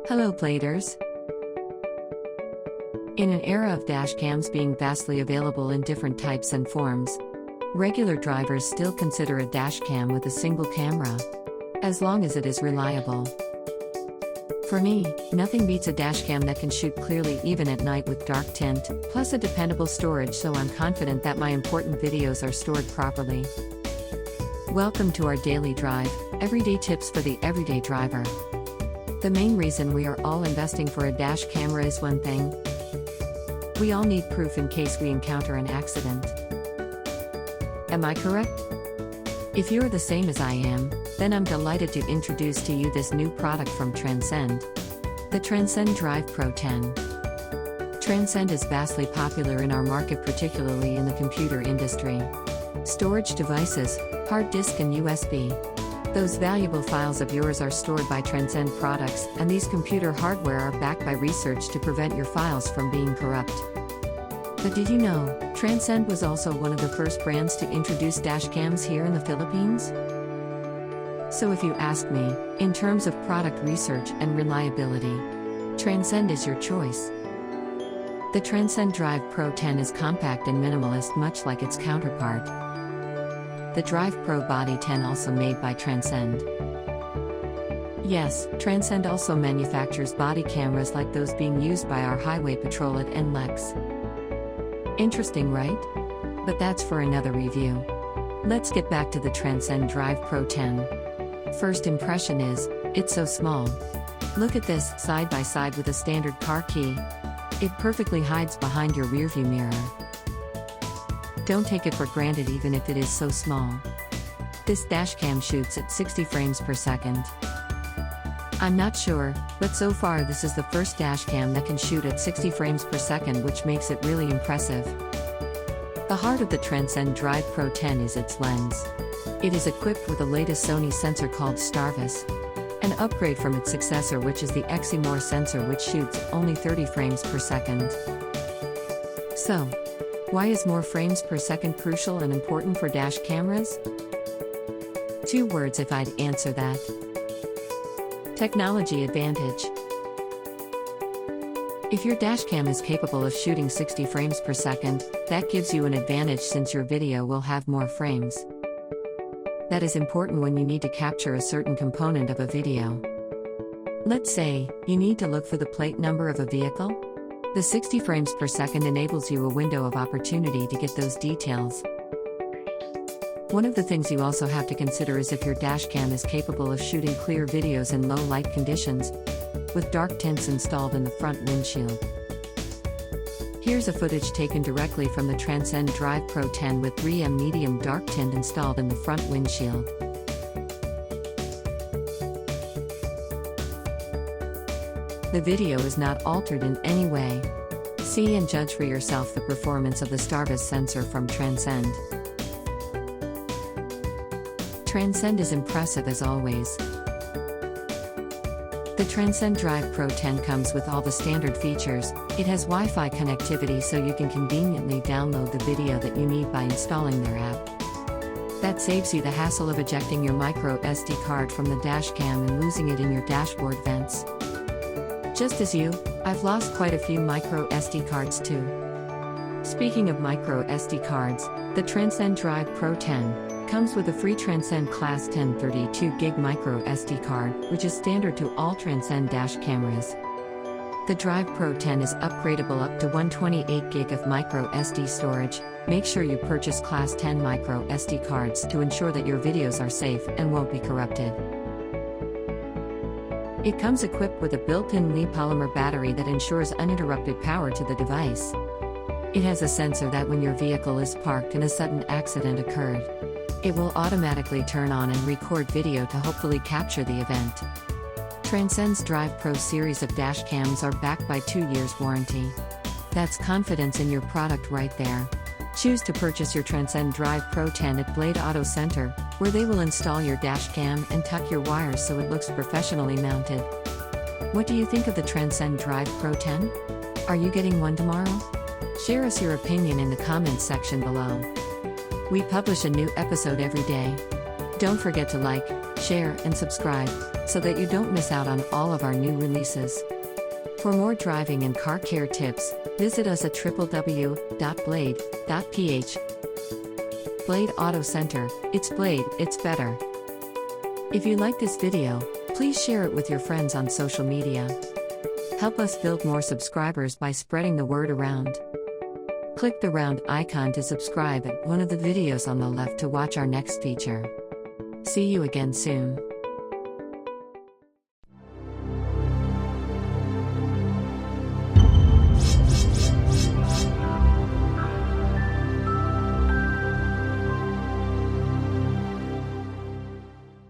Hello players! In an era of dashcams being vastly available in different types and forms, regular drivers still consider a dashcam with a single camera, as long as it is reliable. For me, nothing beats a dashcam that can shoot clearly even at night with dark tint, plus a dependable storage so I'm confident that my important videos are stored properly. Welcome to our daily drive, everyday tips for the everyday driver. The main reason we are all investing for a dash camera is one thing. We all need proof in case we encounter an accident. Am I correct? If you're the same as I am, then I'm delighted to introduce to you this new product from Transcend, the Transcend Drive Pro 10. Transcend is vastly popular in our market, particularly in the computer industry. Storage devices, hard disk and USB. Those valuable files of yours are stored by Transcend products, and these computer hardware are backed by research to prevent your files from being corrupt. But did you know, Transcend was also one of the first brands to introduce dashcams here in the Philippines? So if you ask me, in terms of product research and reliability, Transcend is your choice. The Transcend Drive Pro 10 is compact and minimalist, much like its counterpart, the Drive Pro Body 10, also made by Transcend. Yes, Transcend also manufactures body cameras like those being used by our highway patrol at NLEX. Interesting, right? But that's for another review. Let's get back to the Transcend Drive Pro 10. First impression is, it's so small. Look at this, side by side with a standard car key. It perfectly hides behind your rearview mirror. Don't take it for granted even if it is so small. This dashcam shoots at 60 frames per second. I'm not sure, but so far this is the first dashcam that can shoot at 60 frames per second, which makes it really impressive. The heart of the Transcend Drive Pro 10 is its lens. It is equipped with the latest Sony sensor called Starvis, an upgrade from its successor, which is the Eximor sensor, which shoots at only 30 frames per second. So, why is more frames per second crucial and important for dash cameras? 2 words if I'd answer that. Technology advantage. If your dashcam is capable of shooting 60 frames per second, that gives you an advantage since your video will have more frames. That is important when you need to capture a certain component of a video. Let's say, you need to look for the plate number of a vehicle. The 60 frames per second enables you a window of opportunity to get those details. One of the things you also have to consider is if your dashcam is capable of shooting clear videos in low light conditions, with dark tints installed in the front windshield. Here's a footage taken directly from the Transcend Drive Pro 10 with 3M medium dark tint installed in the front windshield. The video is not altered in any way. See and judge for yourself the performance of the Starvis sensor from Transcend. Transcend is impressive as always. The Transcend Drive Pro 10 comes with all the standard features. It has Wi-Fi connectivity so you can conveniently download the video that you need by installing their app. That saves you the hassle of ejecting your micro SD card from the dashcam and losing it in your dashboard vents. Just as you, I've lost quite a few micro SD cards too. Speaking of micro SD cards, the Transcend Drive Pro 10 comes with a free Transcend Class 10 32GB micro SD card, which is standard to all Transcend dash cameras. The Drive Pro 10 is upgradable up to 128GB of micro SD storage. Make sure you purchase Class 10 micro SD cards to ensure that your videos are safe and won't be corrupted. It comes equipped with a built-in Li polymer battery that ensures uninterrupted power to the device. It has a sensor that when your vehicle is parked and a sudden accident occurred, it will automatically turn on and record video to hopefully capture the event. Transcend's Drive Pro series of dashcams are backed by 2 years warranty. That's confidence in your product right there. Choose to purchase your Transcend Drive Pro 10 at Blade Auto Center, where they will install your dashcam and tuck your wires so it looks professionally mounted. What do you think of the Transcend Drive Pro 10? Are you getting one tomorrow? Share us your opinion in the comments section below. We publish a new episode every day. Don't forget to like, share, and subscribe, so that you don't miss out on all of our new releases. For more driving and car care tips, visit us at www.blade.ph. Blade Auto Center, it's Blade, it's better. If you like this video, please share it with your friends on social media. Help us build more subscribers by spreading the word around. Click the round icon to subscribe at one of the videos on the left to watch our next feature. See you again soon.